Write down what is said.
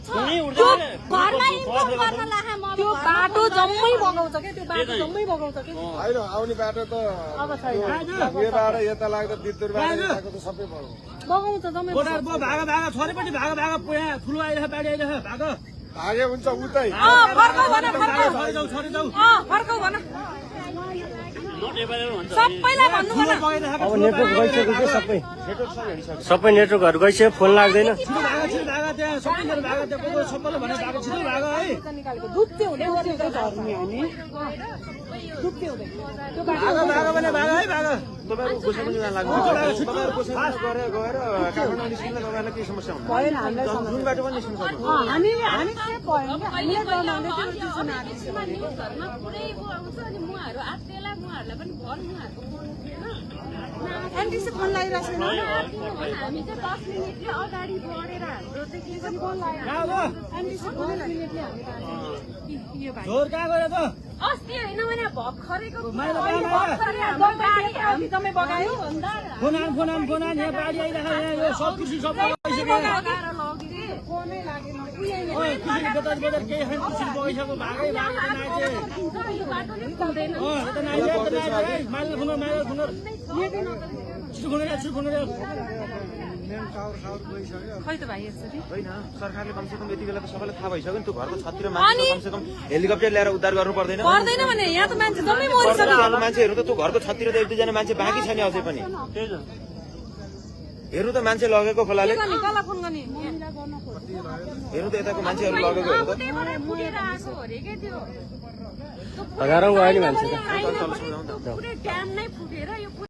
घरमा इन्फर्म गर्न लाहा म त्यो बाटो जम्मै बगाउँछ के त्यो बाटो जम्मै बगाउँछ के हैन आउने बाटो त अब छैन यबाट यता लाग्दा बिर्तुरबाट यताको त सबै बगाउँछ जम्मै कोटार भागा भागा छोरेपछि भागा भागा पुरा ठुलो आइरह बाडी आइरह भागा भागे हुन्छ उतै फर्कौ भन फर्कौ भन सबैलाई भन्नु भन अब नेटवर्क गइसक्यो के सबै नेटवर्कहरु गइसक्यो फोन लाग्दैन भागा त्यहाँ सबैजना भागा त्यहाँ सबैले भने भागा छिटो भागा है दुत्ते हुँदै गरेको झर्ने हामी दुत्ते हुँदै त्यो भागा भागा भने भागा है भागा तपाईहरु गोसा पनि लाग्नु तपाईहरु गोसा गएर काठमाडौँ निस्किन तपाईहरुलाई के समस्या हुन्छ भएन हामीलाई जुन बाटो पनि निस्किन सक्नु हामी चाहिँ भएन हामीले गर्नाले त्यो सूचना घरमा पुरै आउँछ अनि मुहाहरू आत्तेला मुहाहरूलाई पनि भर मुहाहरूको बोल्नु थिएन एनटिसी फोन लगाइरहेको छैन हामी चाहिँ 10 मिनेटले अगाडि बढेर हाम्रो चाहिँ के चाहिँ फोन लगाइरहेको एनटिसी फोन मिनेटले हामी यो भाइ जोर कहाँ गयो त अस्ति होइन भने भर्खरैको हामी तपाईँ बगायो फोन आन यहाँ बाडी आइरह यहाँ यो सब कृषि सब गइसक्यो फोनै लागेन ओइ कृषि बेतार केही खान कृषि बगिसक्यो भागै भागै नाइजे यता नाइजे माइल खुनर छिटो खुनर मेन टावर गइसक्यो खै त भाइ यसरी हैन सरकारले कमसे कम यति बेला त सबैलाई थाहा भइसक्यो नि त्यो घरको छतिर मान्छे कमसे कम हेलिकप्टर ल्याएर उद्धार गर्नु पर्दैन भने यहाँ त मान्छे जम्मै मरिसक्यो मान्छेहरु त त्यो घरको छतिर त एक दुईजना मान्छे बाँकी छैन अझै पनि हेर्नु त मान्छे लगेको खोलाले कसलाई फोन गर्ने हेर्नु त यताको मान्छेहरु लगेको हेर्नु त फुटेर आएको अरे के त्यो हजारौं गयो नि मान्छे त पुरै ड्याम नै फुटेर यो